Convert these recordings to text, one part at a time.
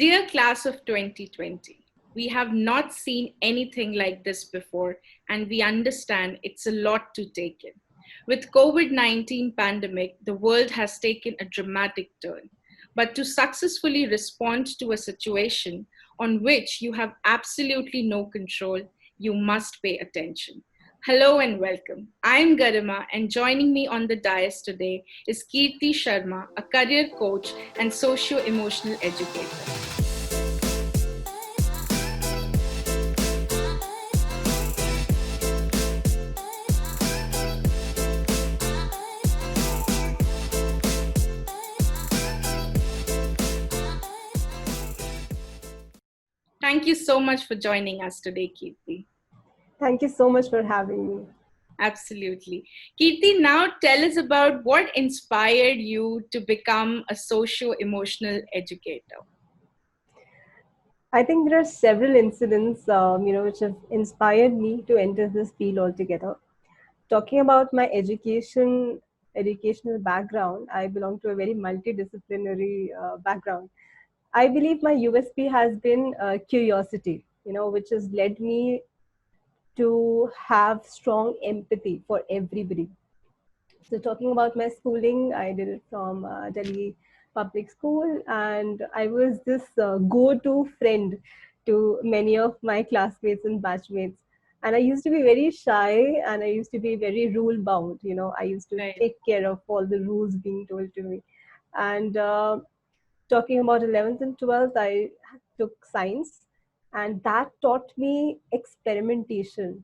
Dear class of 2020, we have not seen anything like this before, and we understand it's a lot to take in. With COVID-19 pandemic, the world has taken a dramatic turn. But to successfully respond to a situation on which you have absolutely no control, you must pay attention. Hello and welcome. I'm Garima, and joining me on the dais today is Kirti Sharma, a career coach and socio-emotional educator. Thank you so much for joining us today, Kirti. Thank you so much for having me. Absolutely. Kirti, now tell us about what inspired you to become a socio-emotional educator. I think there are several incidents, which have inspired me to enter this field altogether. Talking about my educational background, I belong to a very multidisciplinary background. I believe my USP has been curiosity, which has led me to have strong empathy for everybody. So talking about my schooling, I did it from Delhi public school, and I was this go-to friend to many of my classmates and batchmates. And I used to be very shy, and I used to be very rule-bound. I used to Right. take care of all the rules being told to me. And talking about 11th and 12th, I took science, and that taught me experimentation.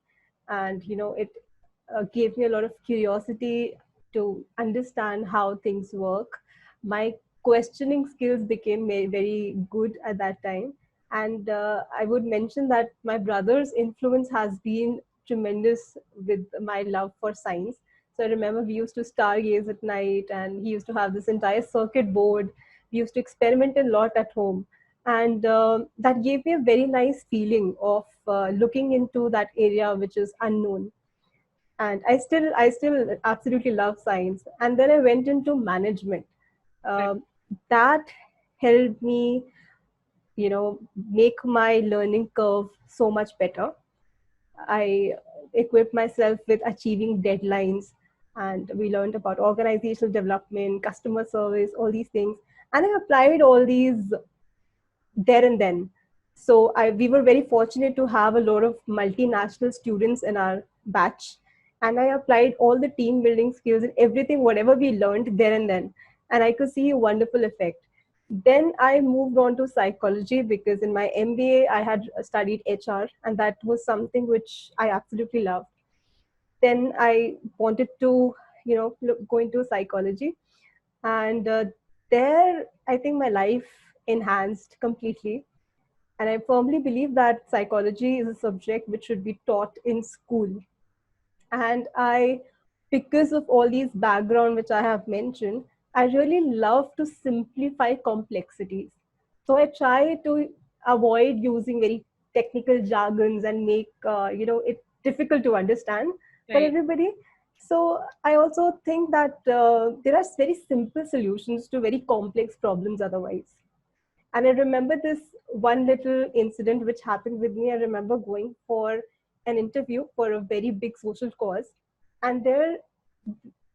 And it gave me a lot of curiosity to understand how things work. My questioning skills became very good at that time. And I would mention that my brother's influence has been tremendous with my love for science. So I remember we used to stargaze at night, and he used to have this entire circuit board. We used to experiment a lot at home. And that gave me a very nice feeling of looking into that area which is unknown. And I still absolutely love science. And then I went into management. Right. um, that helped me make my learning curve so much better. I equipped myself with achieving deadlines, and we learned about organizational development, customer service, all these things. And I applied all these there and then. So we were very fortunate to have a lot of multinational students in our batch. And I applied all the team building skills and everything, whatever we learned there and then. And I could see a wonderful effect. Then I moved on to psychology because in my MBA, I had studied HR, and that was something which I absolutely loved. Then I wanted to, go into psychology. And there, I think my life enhanced completely. And I firmly believe that psychology is a subject which should be taught in school. And because of all these background which I have mentioned, I really love to simplify complexities. So I try to avoid using very technical jargons and make it difficult to understand for Right. everybody. So I also think that there are very simple solutions to very complex problems otherwise. And I remember this one little incident which happened with me. I remember going for an interview for a very big social cause. And there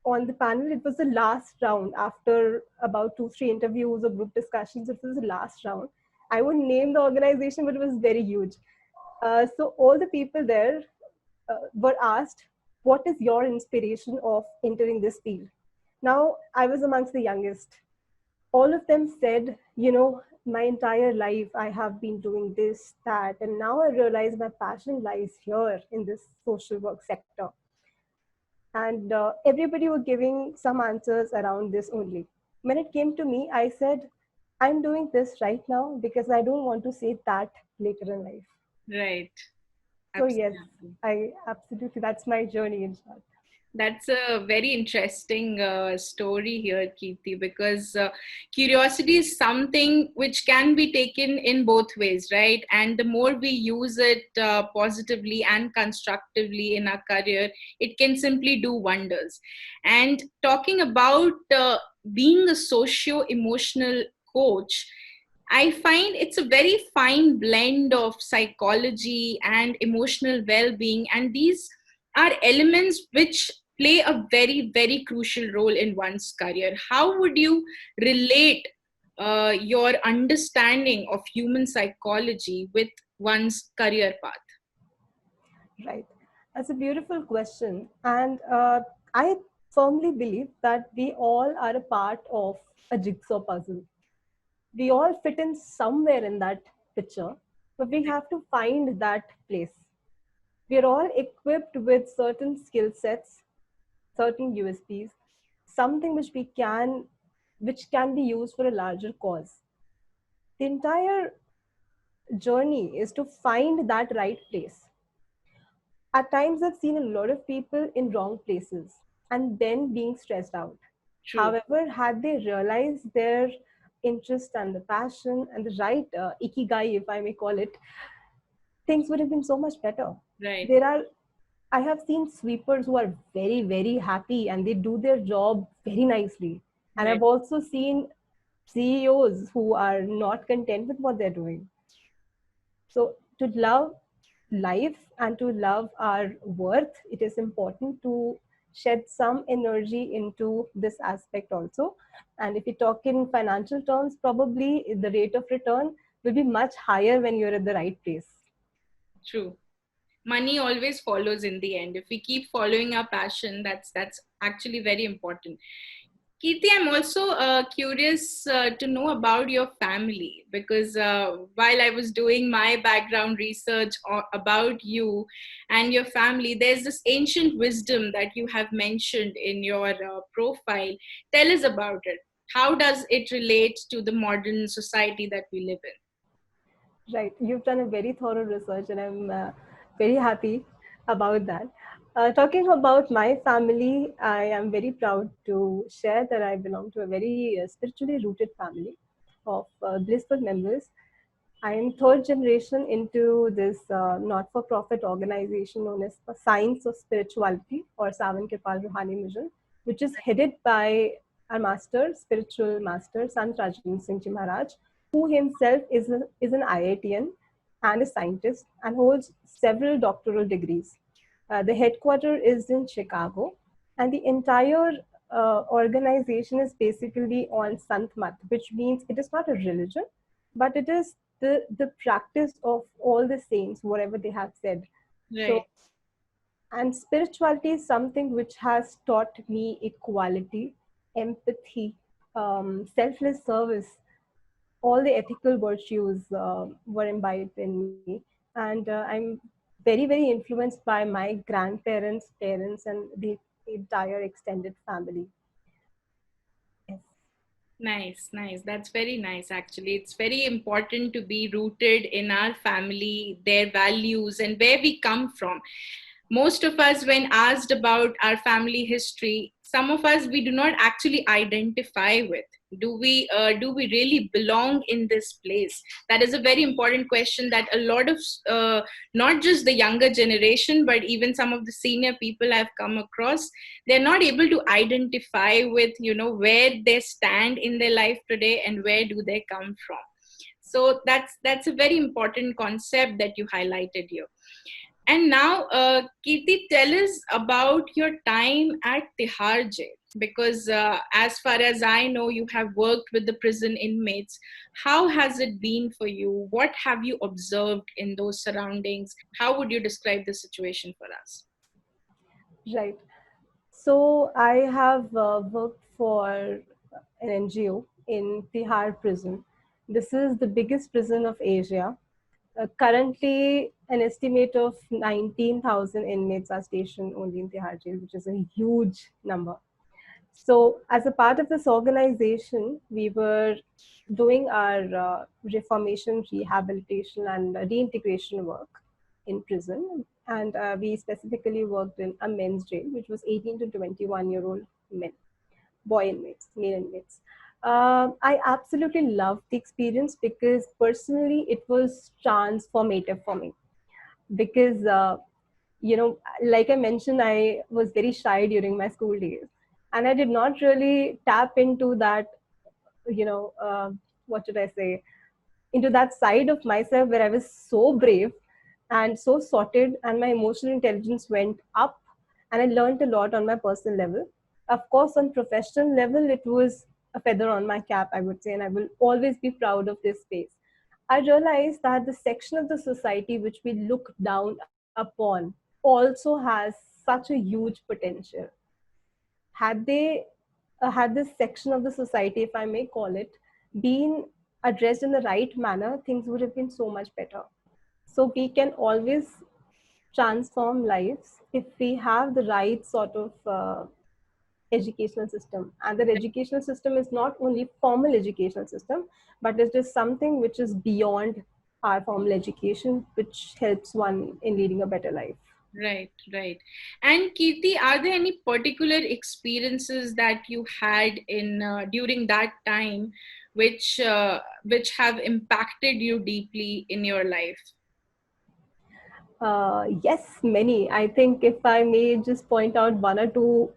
on the panel, it was the last round after about 2, 3 interviews or group discussions. It was the last round. I wouldn't name the organization, but it was very huge. So all the people there were asked, what is your inspiration of entering this field? Now, I was amongst the youngest. All of them said, my entire life I have been doing this, that, and now I realize my passion lies here in this social work sector. And everybody were giving some answers around this only. When it came to me, I said, I'm doing this right now because I don't want to say that later in life. Right. So, yes, Absolutely. I absolutely, that's my journey in short. That's a very interesting story here, Kirti, because curiosity is something which can be taken in both ways, right? And the more we use it positively and constructively in our career, it can simply do wonders. And talking about being a socio emotional coach, I find it's a very fine blend of psychology and emotional well being, and these are elements which play a very, very crucial role in one's career. How would you relate your understanding of human psychology with one's career path? Right. That's a beautiful question. And I firmly believe that we all are a part of a jigsaw puzzle. We all fit in somewhere in that picture, but we have to find that place. We are all equipped with certain skill sets, certain USPs, something which can be used for a larger cause. The entire journey is to find that right place. At times, I've seen a lot of people in wrong places and then being stressed out. True, However, had they realized their interest and the passion and the right ikigai, if I may call it, things would have been so much better. right, There are, I have seen sweepers who are very, very happy and they do their job very nicely. And right, I've also seen CEOs who are not content with what they're doing. So, to love life and to love our worth, it is important to shed some energy into this aspect also. And if you talk in financial terms, probably the rate of return will be much higher when you're at the right place. true. Money always follows in the end. If we keep following our passion, that's actually very important. Kirti, I'm also curious to know about your family, because while I was doing my background research about you and your family, there's this ancient wisdom that you have mentioned in your profile. Tell us about it. How does it relate to the modern society that we live in? Right. You've done a very thorough research, and I'm very happy about that. Talking about my family, I am very proud to share that I belong to a very spiritually rooted family of blissful members. I am third generation into this not-for-profit organization known as Science of Spirituality, or Savan Kripal Ruhani Mission, which is headed by our master, spiritual master, Sant Rajan Singh Ji Maharaj, who himself is an IITian and a scientist and holds several doctoral degrees. The headquarters is in Chicago, and the entire organization is basically on Sant Mat, which means it is not a religion, but it is the practice of all the saints, whatever they have said. Right, So, and spirituality is something which has taught me equality, empathy, selfless service. All the ethical virtues were imbibed in me, and I'm very influenced by my grandparents, parents, and the entire extended family. Yes. nice, nice. That's very nice, actually. It's very important to be rooted in our family, their values, and where we come from. Most of us, when asked about our family history, some of us we do not actually identify with. Do we really belong in this place? That is a very important question that a lot of not just the younger generation, but even some of the senior people I've come across, they're not able to identify with, where they stand in their life today and where do they come from. So that's a very important concept that you highlighted here. And now, Kirti, tell us about your time at Tihar Jail. Because as far as I know, you have worked with the prison inmates. How has it been for you? What have you observed in those surroundings? How would you describe the situation for us? Right. So I have worked for an NGO in Tihar prison. This is the biggest prison of Asia. Currently, an estimate of 19,000 inmates are stationed only in Tihar jail, which is a huge number. So, as a part of this organization, we were doing our reformation, rehabilitation, and reintegration work in prison. And we specifically worked in a men's jail, which was 18 to 21-year-old men, boy inmates, male inmates. I absolutely loved the experience because personally it was transformative for me. Because like I mentioned, I was very shy during my school days, and I did not really tap into that. You know, what should I say? into that side of myself where I was so brave and so sorted, and my emotional intelligence went up, and I learned a lot on my personal level. Of course, on professional level, it was a feather on my cap, I would say, and I will always be proud of this space. I realized that the section of the society which we look down upon also has such a huge potential. Had they had this section of the society, if I may call it, been addressed in the right manner, things would have been so much better. So we can always transform lives if we have the right sort of educational system. And the educational system is not only formal educational system, but it is something which is beyond our formal education, which helps one in leading a better life. Right, right. And Kirti, are there any particular experiences that you had in during that time, which have impacted you deeply in your life? Yes, many. I think if I may just point out one or two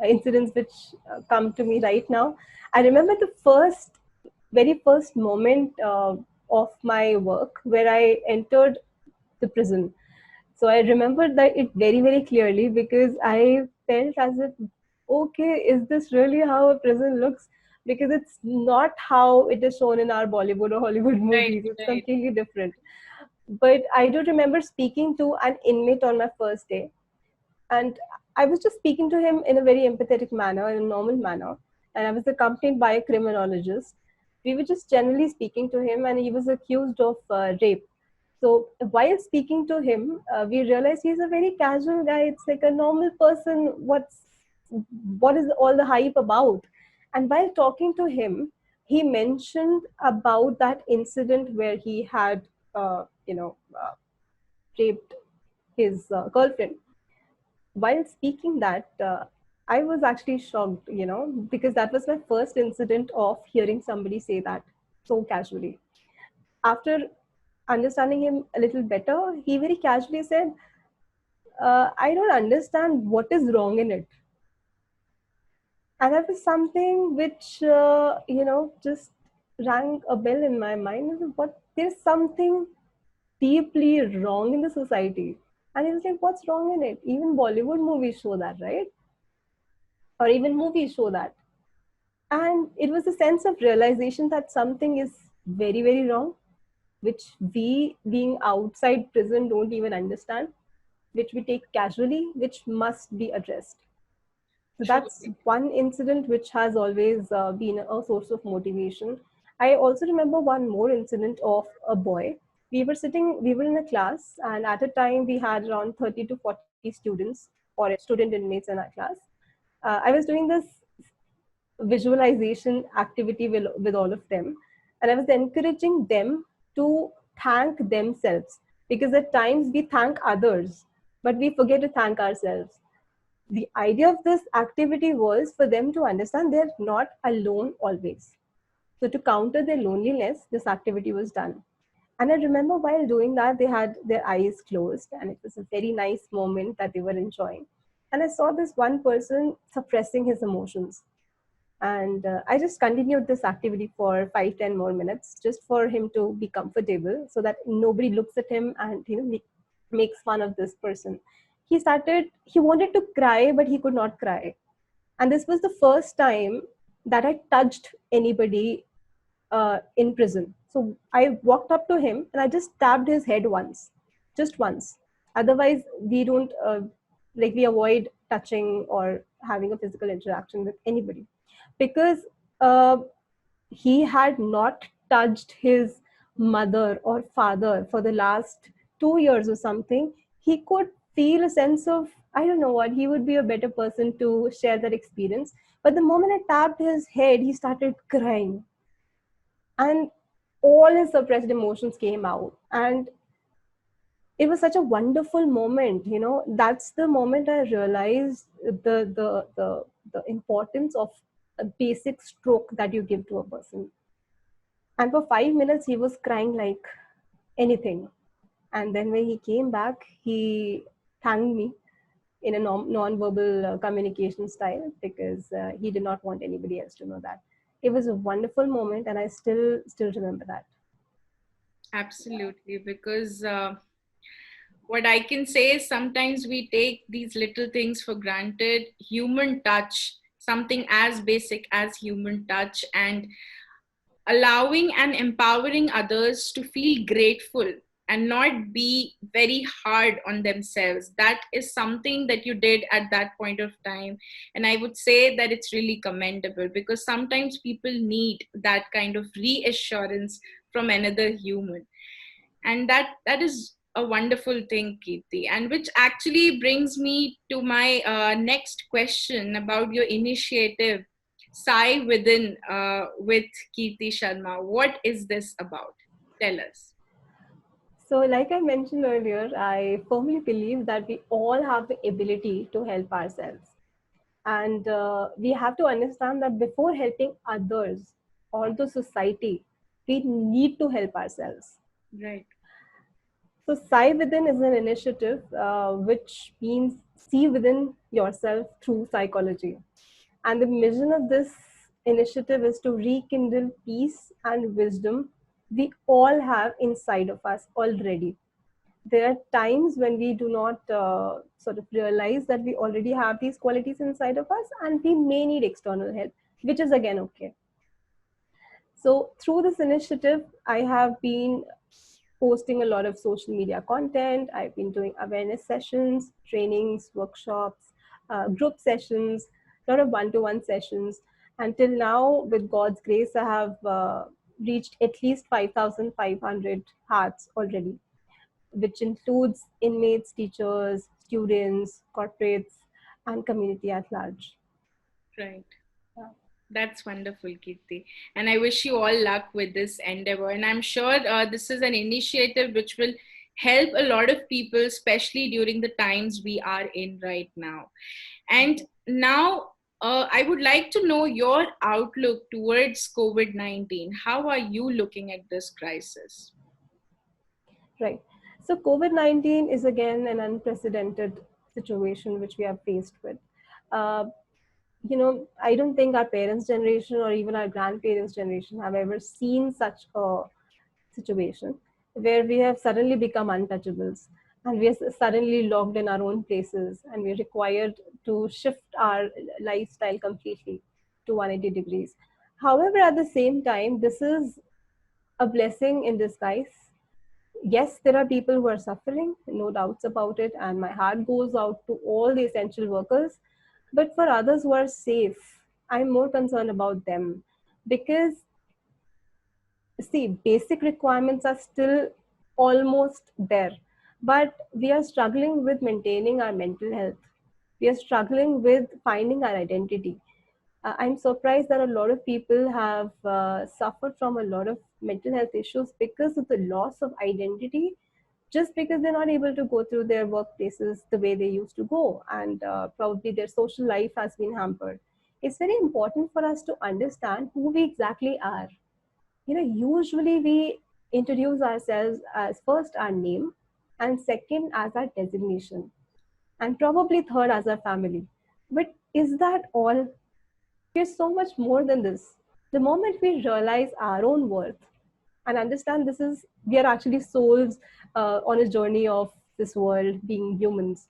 incidents which come to me right now. I remember the very first moment of my work where I entered the prison. So I remember that it very, very clearly because I felt as if, okay, is this really how a prison looks? Because it's not how it is shown in our Bollywood or Hollywood Right, movies. It's right. completely different. But I do remember speaking to an inmate on my first day, and I was just speaking to him in a very empathetic manner, in a normal manner. And I was accompanied by a criminologist. We were just generally speaking to him, and he was accused of rape. So while speaking to him, we realized he's a very casual guy. It's like a normal person. What is all the hype about? And while talking to him, he mentioned about that incident where he had, raped his girlfriend. While speaking that, I was actually shocked, because that was my first incident of hearing somebody say that so casually. After understanding him a little better, he very casually said, I don't understand what is wrong in it. And that was something which, just rang a bell in my mind. What, there's something deeply wrong in the society. And he was like, what's wrong in it? Even Bollywood movies show that, right? Or even movies show that. And it was a sense of realization that something is very, very wrong, which we, being outside prison, don't even understand, which we take casually, which must be addressed. So that's Truly. one incident which has always been a source of motivation. I also remember one more incident of a boy. We were in a class, and at a time we had around 30 to 40 students or student inmates in our class. I was doing this visualization activity with all of them, and I was encouraging them to thank themselves, because at times we thank others but we forget to thank ourselves. The idea of this activity was for them to understand they're not alone always. So to counter their loneliness, this activity was done. And I remember while doing that, they had their eyes closed, and it was a very nice moment that they were enjoying. And I saw this one person suppressing his emotions. And I just continued this activity for 5-10 more minutes, just for him to be comfortable, so that nobody looks at him and makes fun of this person. He wanted to cry, but he could not cry. And this was the first time that I touched anybody in prison. So I walked up to him and I just tapped his head once, just once. Otherwise, we don't we avoid touching or having a physical interaction with anybody, because uh, he had not touched his mother or father for the last 2 years or something. He could feel a sense of, I don't know what, he would be a better person to share that experience. But the moment I tapped his head, he started crying, and all his suppressed emotions came out. And it was such a wonderful moment. That's the moment I realized the importance of a basic stroke that you give to a person. And for 5 minutes, he was crying like anything. And then when he came back, he thanked me in a non-verbal communication style, because he did not want anybody else to know that. It was a wonderful moment, and I still remember that. Absolutely, because what I can say is sometimes we take these little things for granted. Human touch, something as basic as human touch, and allowing and empowering others to feel grateful and not be very hard on themselves. That is something that you did at that point of time. And I would say that it's really commendable, because sometimes people need that kind of reassurance from another human. And that is a wonderful thing, Kirti, and which actually brings me to my next question about your initiative, Sai Within, with Kirti Sharma. What is this about? Tell us. So, like I mentioned earlier, I firmly believe that we all have the ability to help ourselves. And we have to understand that before helping others or the society, we need to help ourselves. Right. So, Sai Within is an initiative which means see within yourself through psychology. And the mission of this initiative is to rekindle peace and wisdom we all have inside of us already. There are times when we do not sort of realize that we already have these qualities inside of us, and we may need external help, which is again okay. So, through this initiative, I have been posting a lot of social media content. I've been doing awareness sessions, trainings, workshops, group sessions, a lot of one-to-one sessions. Until now, with God's grace, I have reached at least 5,500 hearts already, which includes inmates, teachers, students, corporates, and community at large. Right. Yeah. That's wonderful, Kirti. And I wish you all luck with this endeavor. And I'm sure this is an initiative which will help a lot of people, especially during the times we are in right now. And now, I would like to know your outlook towards COVID 19. How are you looking at this crisis? Right. So COVID-19 is again an unprecedented situation which we are faced with. Uh, I don't think our parents' generation or even our grandparents' generation have ever seen such a situation where we have suddenly become untouchables and we are suddenly locked in our own places and we're required to shift our lifestyle completely to 180 degrees. However, at the same time, this is a blessing in disguise. Yes, there are people who are suffering, no doubts about it, and my heart goes out to all the essential workers. But for others who are safe, I'm more concerned about them because, see, basic requirements are still almost there, but we are struggling with maintaining our mental health. We are struggling with finding our identity. I'm surprised that a lot of people have suffered from a lot of mental health issues because of the loss of identity, just because they're not able to go through their workplaces the way they used to go, and probably their social life has been hampered. It's very important for us to understand who we exactly are. Usually we introduce ourselves as first our name, and second as our designation, and probably third as our family. But is that all? We're so much more than this. The moment we realize our own worth and understand this is, we are actually souls on a journey of this world being humans,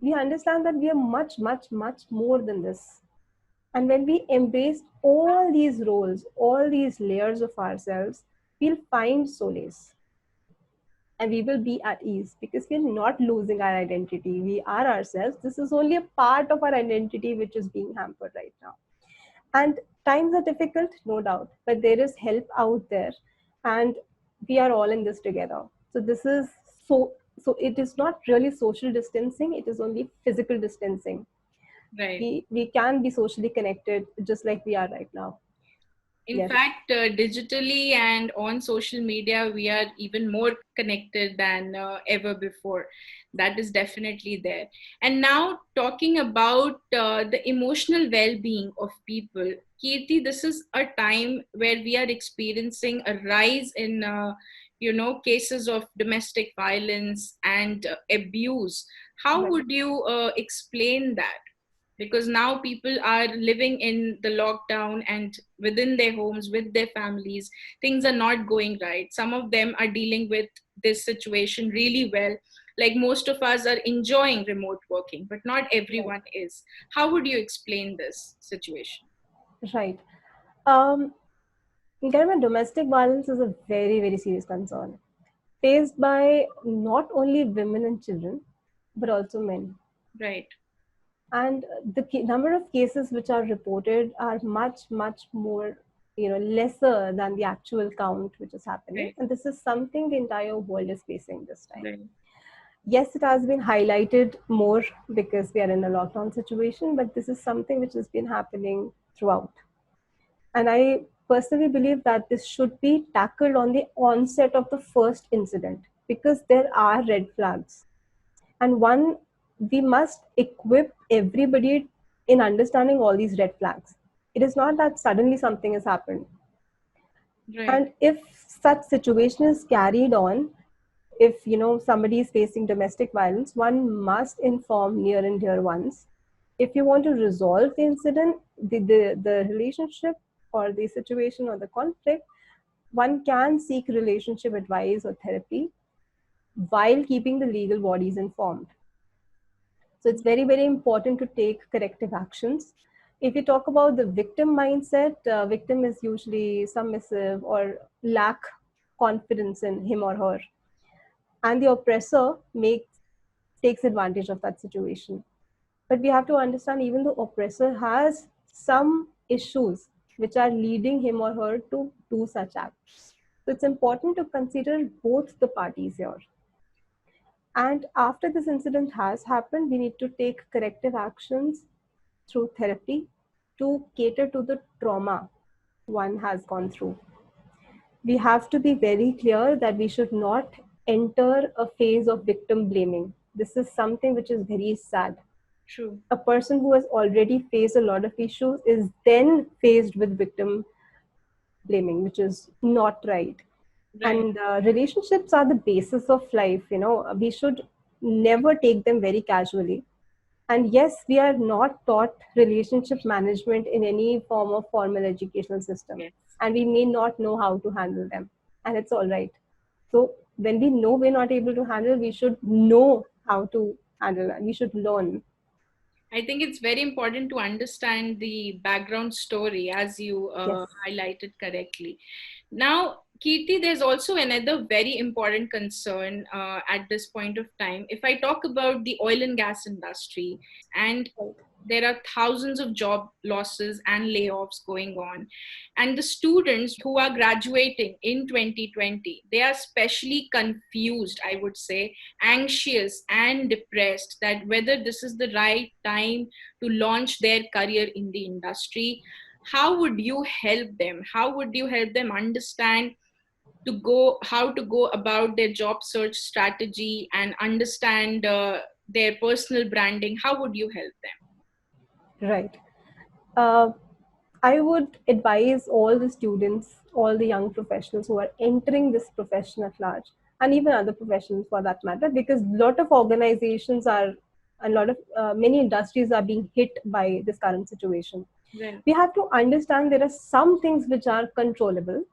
we understand that we are much, much, much more than this. And when we embrace all these roles, all these layers of ourselves, we'll find solace and we will be at ease because we're not losing our identity. We are ourselves. This is only a part of our identity which is being hampered right now. And times are difficult, no doubt, but there is help out there, and we are all in this together. So this is so it is not really social distancing, it is only physical distancing. Right. We can be socially connected just like we are right now. In Yes. fact, digitally and on social media, we are even more connected than ever before. That is definitely there. And now, talking about the emotional well being of people, Kirti, this is a time where we are experiencing a rise in cases of domestic violence and abuse. How Right. would you explain that? because now people are living in the lockdown and within their homes with their families. Things are not going right. Some of them are dealing with this situation really well. Like most of us are enjoying remote working, but not Right. everyone is. How would you explain this situation? Right. Um, Government domestic violence is a very, very serious concern faced by not only women and children, but also men. Right. And the number of cases which are reported are much, much more, lesser than the actual count which is happening. Right. And this is something the entire world is facing this time. Right. Yes, it has been highlighted more because we are in a lockdown situation, but this is something which has been happening throughout. And I personally believe that this should be tackled on the onset of the first incident because there are red flags. And one, we must equip everybody in understanding all these red flags. It is not that suddenly something has happened. Right. And if such situation is carried on, if somebody is facing domestic violence, one must inform near and dear ones. If you want to resolve the incident, the relationship or the situation or the conflict, one can seek relationship advice or therapy while keeping the legal bodies informed. So it's very, very important to take corrective actions. If you talk about the victim mindset, victim is usually submissive or lack confidence in him or her, and the oppressor takes advantage of that situation. But we have to understand even the oppressor has some issues which are leading him or her to do such acts. So it's important to consider both the parties here. And after this incident has happened, we need to take corrective actions through therapy to cater to the trauma one has gone through. We have to be very clear that we should not enter a phase of victim blaming. This is something which is very sad. True. A person who has already faced a lot of issues is then faced with victim blaming, which is not right. Right. And relationships are the basis of life. We should never take them very casually. And yes, we are not taught relationship management in any form of formal educational system, Yes. and we may not know how to handle them, and it's all right. So when we know we're not able to handle, we should know how to handle it. We should learn. I think it's very important to understand the background story, as you Yes. highlighted correctly. Now, Kirti, there's also another very important concern at this point of time. If I talk about the oil and gas industry, and Right. there are thousands of job losses and layoffs going on, and the students who are graduating in 2020, they are especially confused, I would say, anxious and depressed that whether this is the right time to launch their career in the industry. How would you help them? How would you help them understand to go how to go about their job search strategy and understand their personal branding? How would you help them? Right. Uh, I would advise all the students, all the young professionals who are entering this profession at large, and even other professions for that matter, because a lot of organizations are, a lot of many industries are being hit by this current situation. Right. We have to understand there are some things which are controllable,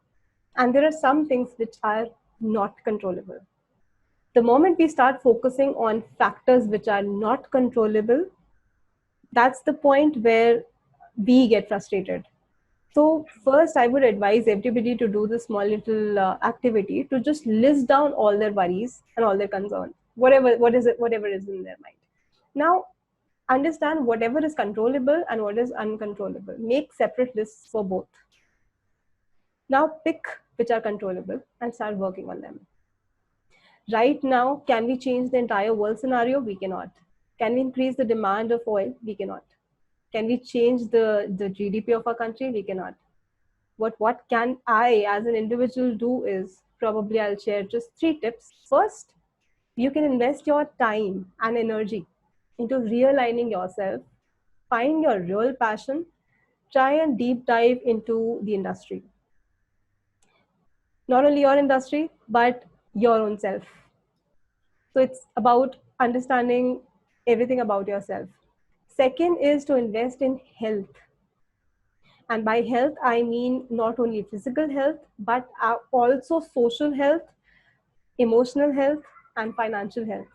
and there are some things which are not controllable. The moment we start focusing on factors which are not controllable, that's the point where we get frustrated. So first, I would advise everybody to do this small little activity to just list down all their worries and all their concerns, whatever is in their mind. Now, understand whatever is controllable and what is uncontrollable. Make separate lists for both. Now, pick which are controllable and start working on them. Right now, can we change the entire world scenario? We cannot. Can we increase the demand of oil? We cannot. Can we change the GDP of our country? We cannot. What can I as an individual do is, probably I'll share just 3 tips. First, you can invest your time and energy into realigning yourself, find your real passion, try and deep dive into the industry. Not only your industry, but your own self. So it's about understanding everything about yourself. Second is to invest in health. And by health, I mean not only physical health, but also social health, emotional health, and financial health.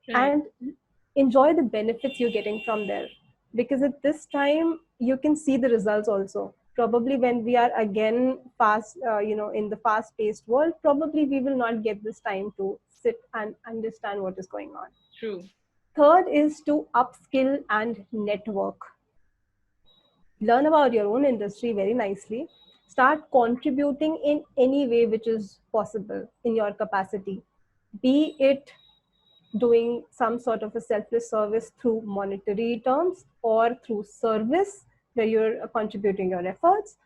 Right. And enjoy the benefits you're getting from there. Because at this time, you can see the results also. Probably when we are again in the fast paced world, probably we will not get this time to sit and understand what is going on. True. Third is to upskill and network. Learn about your own industry very nicely. Start contributing in any way which is possible in your capacity, be it doing some sort of a selfless service through monetary terms or through service where you're contributing your efforts.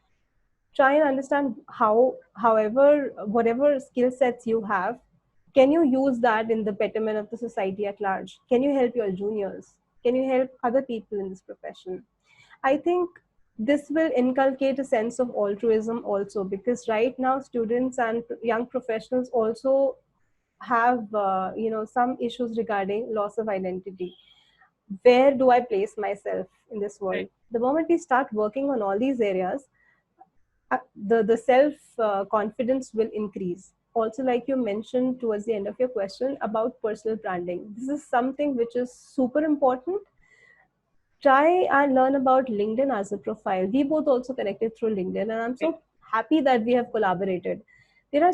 Try and understand how, however, whatever skill sets you have, can you use that in the betterment of the society at large? Can you help your juniors? Can you help other people in this profession? I think this will inculcate a sense of altruism also, because right now students and young professionals also have some issues regarding loss of identity. Where do I place myself in this Right. world? The moment we start working on all these areas, the self confidence will increase. Also, like you mentioned towards the end of your question about personal branding, this is something which is super important. Try and learn about LinkedIn as a profile. We both also connected through LinkedIn, and I'm Right. so happy that we have collaborated. There are,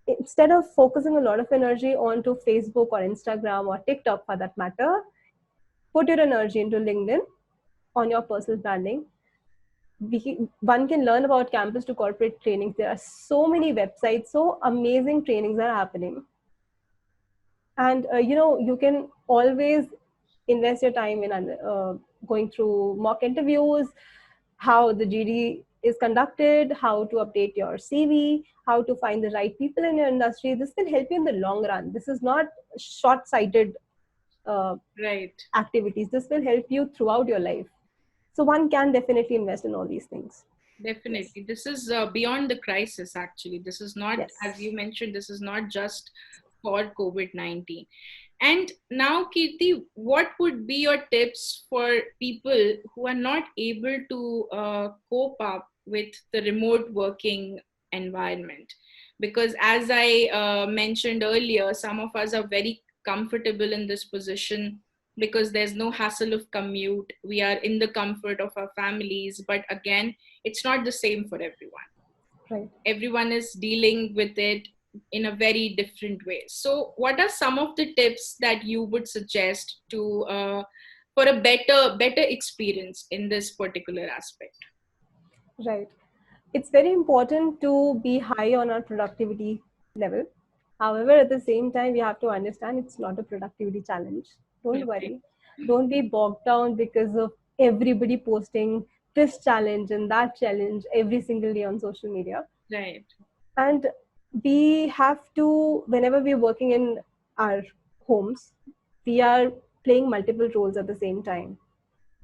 instead of focusing a lot of energy onto Facebook or Instagram or TikTok for that matter, put your energy into LinkedIn on your personal branding. One can learn about campus to corporate trainings. There are so many websites, so amazing trainings are happening. And you can always invest your time in going through mock interviews, how the GD is conducted, how to update your CV, how to find the right people in your industry. This will help you in the long run. This is not short-sighted uh, Right. activities. This will help you throughout your life. So one can definitely invest in all these things. Yes. Definitely. This is beyond the crisis, actually. This is not, as Yes. you mentioned, this is not just for COVID-19. And now, Kirti, what would be your tips for people who are not able to cope up with the remote working environment? Because, as I mentioned earlier, some of us are very comfortable in this position because there's no hassle of commute. We are in the comfort of our families. But again, it's not the same for everyone. Right. Everyone is dealing with it in a very different way. So what are some of the tips that you would suggest to for a better experience in this particular aspect? Right. It's very important to be high on our productivity level. However, at the same time, we have to understand it's not a productivity challenge. Don't Okay. worry. Don't be bogged down because of everybody posting this challenge and that challenge every single day on social media. Right. And we have to, whenever we're working in our homes, we are playing multiple roles at the same time.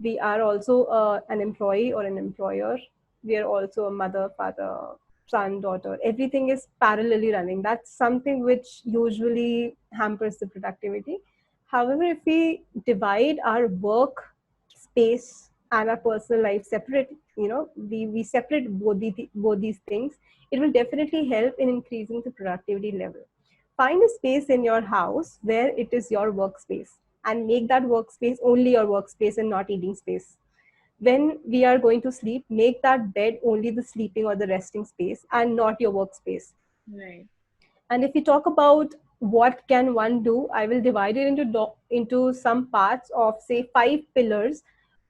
We are also an employee or an employer. We are also a mother, father, son, daughter. Everything is parallelly running. That's something which usually hampers the productivity. However, if we divide our work space and our personal life separate, we separate both these things, it will definitely help in increasing the productivity level. Find a space in your house where it is your workspace, and make that workspace only your workspace and not eating space. When we are going to sleep, make that bed only the sleeping or the resting space and not your workspace. Right. And if we talk about what can one do, I will divide it into some parts of say 5 pillars,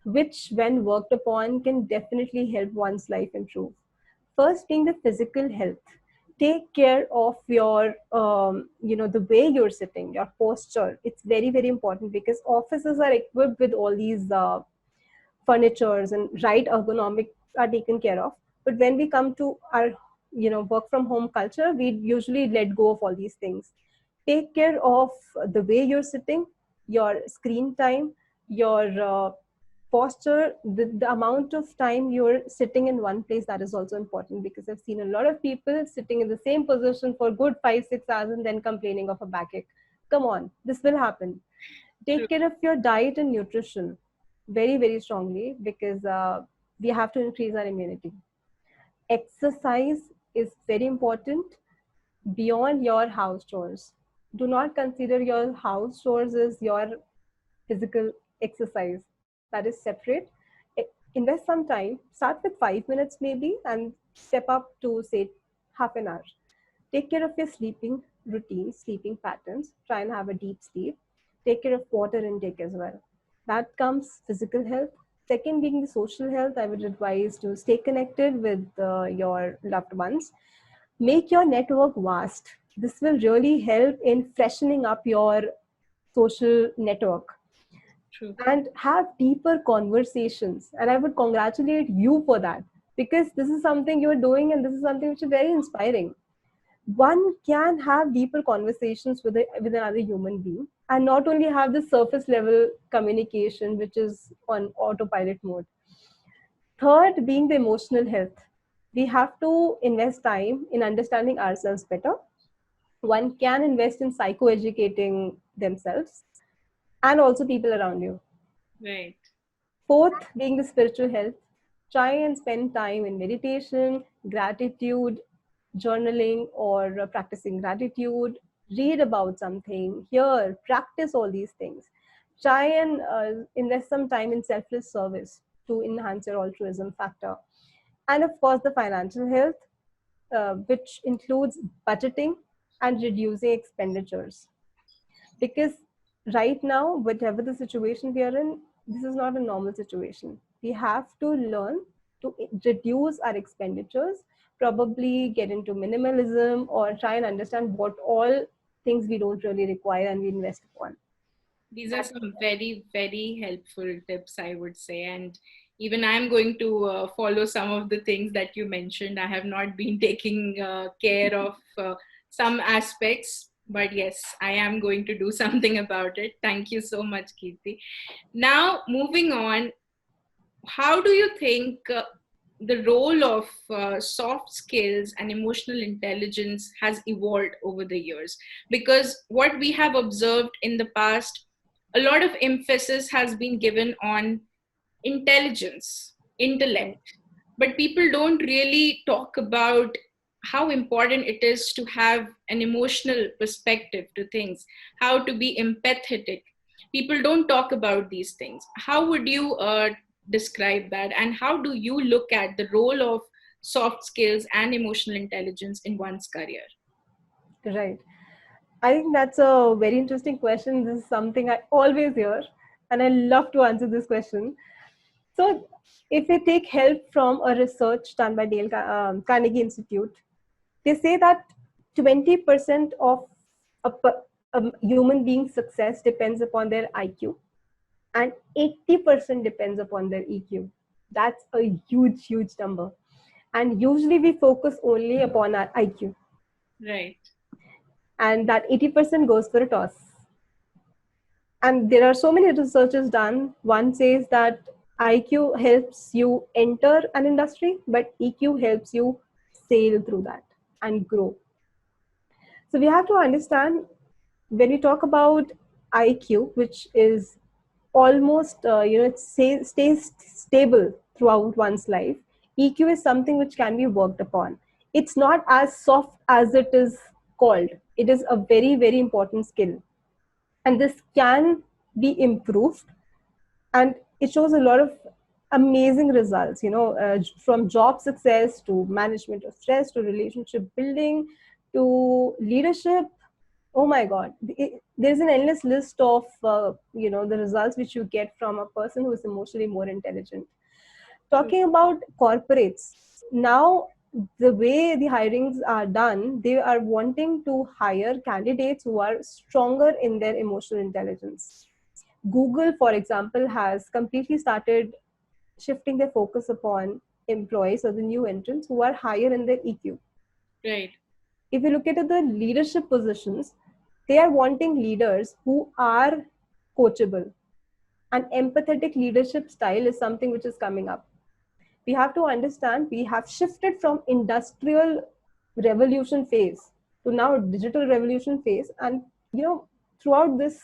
which when worked upon can definitely help one's life improve. First being the physical health. Take care of your, the way you're sitting, your posture. It's very, very important because offices are equipped with all these furnitures and right ergonomic are taken care of. But when we come to our work from home culture, we usually let go of all these things. Take care of the way you're sitting, your screen time, your posture, the amount of time you're sitting in one place. That is also important, because I've seen a lot of people sitting in the same position for good 5-6 hours and then complaining of a backache. Come on, this will happen. True. Take care of your diet and nutrition. very, very strongly, because we have to increase our immunity. Exercise is very important beyond your house chores. Do not consider your house chores as your physical exercise. That is separate. Invest some time, start with 5 minutes maybe, and step up to, say, half an hour. Take care of your sleeping routine, sleeping patterns. Try and have a deep sleep. Take care of water intake as well. That comes physical health. Second, being the social health, I would advise to stay connected with your loved ones. Make your network vast. This will really help in freshening up your social network, True. and have deeper conversations. And I would congratulate you for that, because this is something you're doing and this is something which is very inspiring. One can have deeper conversations with another human being, and not only have the surface level communication which is on autopilot mode. Third, being the emotional health. We have to invest time in understanding ourselves better. One can invest in psychoeducating themselves and also people around you. Right. Fourth, being the spiritual health. Try and spend time in meditation, gratitude, journaling, or practicing gratitude. Read about something, hear, practice all these things. Try and invest some time in selfless service to enhance your altruism factor. And of course, the financial health, which includes budgeting and reducing expenditures. Because right now, whatever the situation we are in, this is not a normal situation. We have to learn to reduce our expenditures, probably get into minimalism, or try and understand what all things we don't really require and we invest upon. These are some very, very helpful tips, I would say. And even I'm going to follow some of the things that you mentioned. I have not been taking care of some aspects, but yes, I am going to do something about it. Thank you so much, Kirti. Now, moving on, how do you think the role of soft skills and emotional intelligence has evolved over the years? Because what we have observed in the past, a lot of emphasis has been given on intelligence, intellect, but people don't really talk about how important it is to have an emotional perspective to things, how to be empathetic. People don't talk about these things. How would you describe that, and how do you look at the role of soft skills and emotional intelligence in one's career? Right. I think that's a very interesting question. This is something I always hear, and I love to answer this question. So, if we take help from a research done by Carnegie Institute, they say that 20% of a human being's success depends upon their IQ, and 80% depends upon their EQ. That's a huge, huge number. And usually we focus only upon our IQ, Right. and that 80% goes for a toss. And there are so many researches done. One says that IQ helps you enter an industry, but EQ helps you sail through that and grow. So we have to understand, when we talk about IQ, which is almost, it stays stable throughout one's life. EQ is something which can be worked upon. It's not as soft as it is called. It is a very, very important skill. And this can be improved, and it shows a lot of amazing results, from job success to management of stress to relationship building to leadership. Oh my god, there's an endless list of the results which you get from a person who is emotionally more intelligent. Talking about corporates now, the way the hirings are done, they are wanting to hire candidates who are stronger in their emotional intelligence. Google, for example, has completely started shifting their focus upon employees or the new entrants who are higher in their EQ. Right. If you look at the leadership positions, they are wanting leaders who are coachable. An empathetic leadership style is something which is coming up. We have to understand we have shifted from industrial revolution phase to now digital revolution phase, and throughout this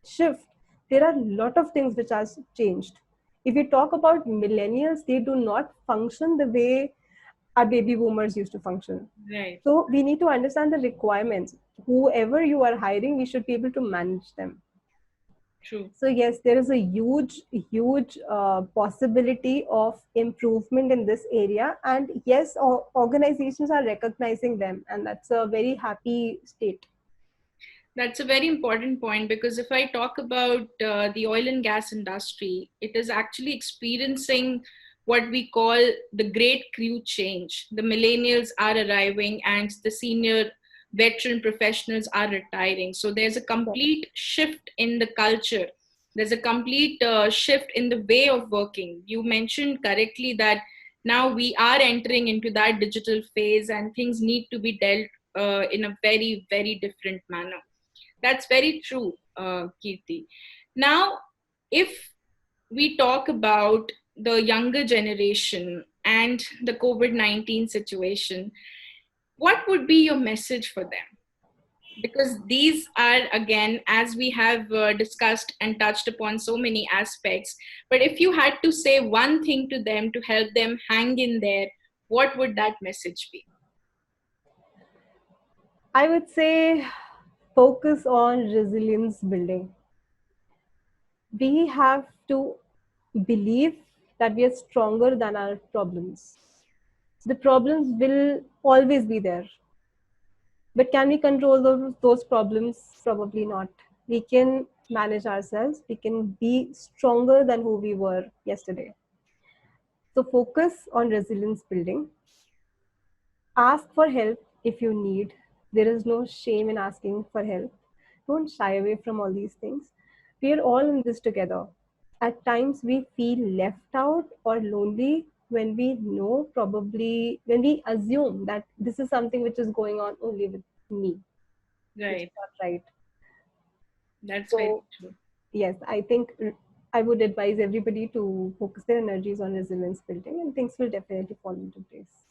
shift, there are a lot of things which has changed. If you talk about millennials, they do not function the way our baby boomers used to function. Right. So we need to understand the requirements. Whoever you are hiring, we should be able to manage them. True. So yes, there is a huge possibility of improvement in this area, and yes, organizations are recognizing them, and that's a very happy state. That's a very important point, because if I talk about the oil and gas industry, it is actually experiencing what we call the great crew change. The millennials are arriving and the senior veteran professionals are retiring. So there's a complete shift in the culture. There's a complete shift in the way of working. You mentioned correctly that now we are entering into that digital phase and things need to be dealt in a very, very different manner. That's very true, Kirti. Now, if we talk about the younger generation and the COVID 19 situation, what would be your message for them? Because these are, again, as we have discussed and touched upon so many aspects, but if you had to say one thing to them to help them hang in there, what would that message be? I would say focus on resilience building. We have to believe that we are stronger than our problems. The problems will always be there. But can we control those problems? Probably not. We can manage ourselves. We can be stronger than who we were yesterday. So focus on resilience building. Ask for help if you need. There is no shame in asking for help. Don't shy away from all these things. We are all in this together. At times we feel left out or lonely when we know, probably when we assume that this is something which is going on only with me, which is Right. not right. That's very So true. yes, I think I would advise everybody to focus their energies on resilience building, and things will definitely fall into place.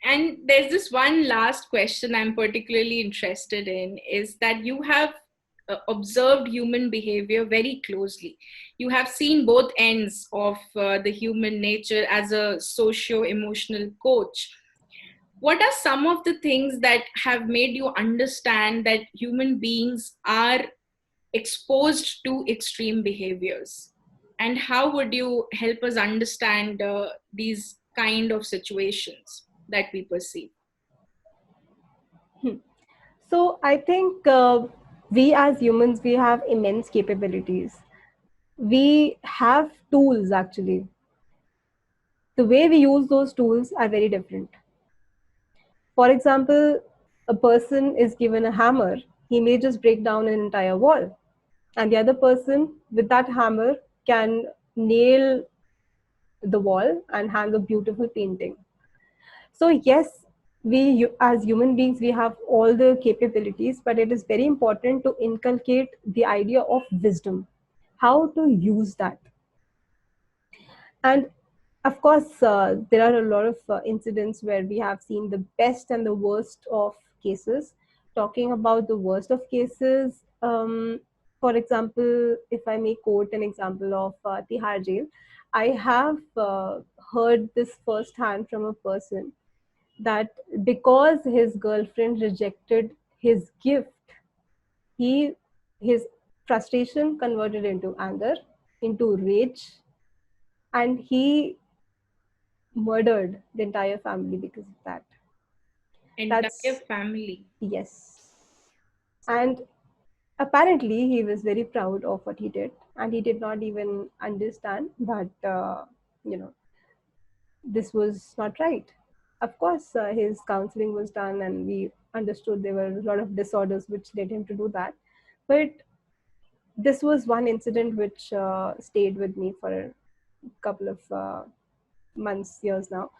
And there's this one last question I'm particularly interested in, is that you have observed human behavior very closely. You have seen both ends of the human nature as a socio emotional coach. What are some of the things that have made you understand that human beings are exposed to extreme behaviors? And how would you help us understand these kind of situations that we perceive? Hmm. So I think we as humans, we have immense capabilities. We have tools actually. The way we use those tools are very different. For example, a person is given a hammer, he may just break down an entire wall. And the other person with that hammer can nail the wall and hang a beautiful painting. So yes, as human beings, we have all the capabilities, but it is very important to inculcate the idea of wisdom, how to use that. And of course, there are a lot of incidents where we have seen the best and the worst of cases. Talking about the worst of cases, for example, if I may quote an example of Tihar jail, I have heard this firsthand from a person that because his girlfriend rejected his gift, he his frustration converted into anger, into rage, and he murdered the entire family because of that. Entire That's family. yes. And apparently, he was very proud of what he did, and he did not even understand that you know this was not right. Of course, his counseling was done, and we understood there were a lot of disorders which led him to do that. But this was one incident which stayed with me for a couple of months, years now.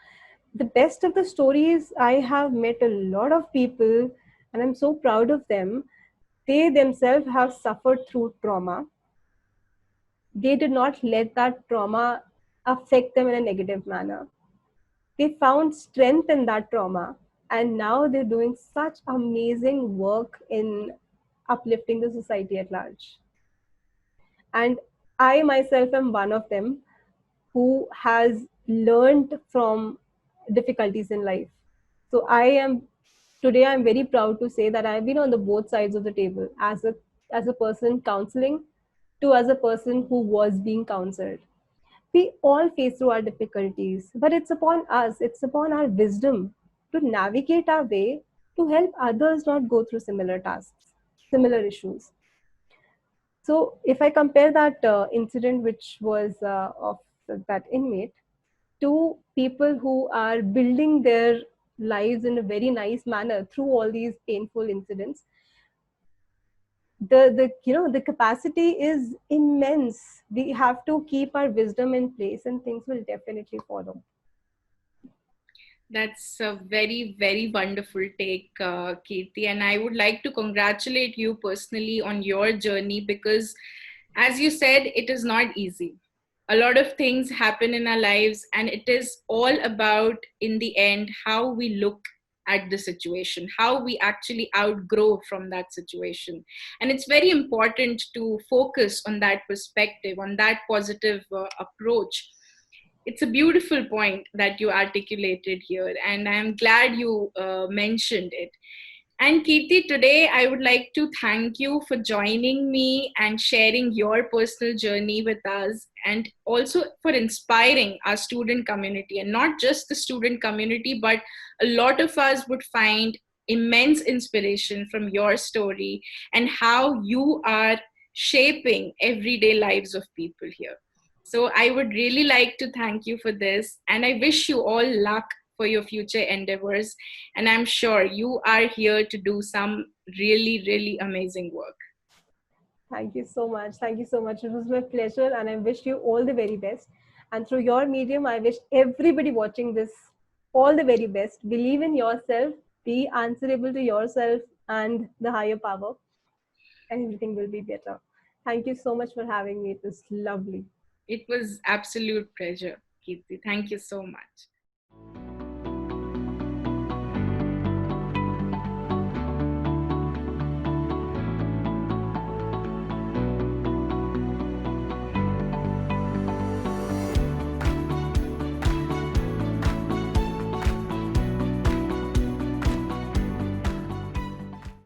The best of the stories, I have met a lot of people, and I'm so proud of them. They themselves have suffered through trauma. They did not let that trauma affect them in a negative manner. They found strength in that trauma, and now they're doing such amazing work in uplifting the society at large. And I myself am one of them who has learned from difficulties in life. So I am today I'm very proud to say that I've been on the both sides of the table, as a person counseling to as a person who was being counseled. We all face through our difficulties, but it's upon us, it's upon our wisdom to navigate our way to help others not go through similar tasks, similar issues. So, if I compare that incident, which was of that inmate, to people who are building their lives in a very nice manner through all these painful incidents, the capacity is immense. We have to keep our wisdom in place, and things will definitely follow. That's a very, very wonderful take, Kirti. And I would like to congratulate you personally on your journey because, as you said, it is not easy. A lot of things happen in our lives, and it is all about, in the end, how we look at the situation, how we actually outgrow from that situation. And it's very important to focus on that perspective, on that positive approach. It's a beautiful point that you articulated here, and I'm glad you mentioned it. And Kirti, today I would like to thank you for joining me and sharing your personal journey with us, and also for inspiring our student community, and not just the student community, but a lot of us would find immense inspiration from your story and how you are shaping everyday lives of people here. So I would really like to thank you for this, and I wish you all luck for your future endeavors. And I'm sure you are here to do some really, really amazing work. Thank you so much. Thank you so much. It was my pleasure, and I wish you all the very best. And through your medium, I wish everybody watching this all the very best. Believe in yourself, be answerable to yourself and the higher power, and everything will be better. Thank you so much for having me. It was lovely. It was absolute pleasure, Kirti. Thank you so much.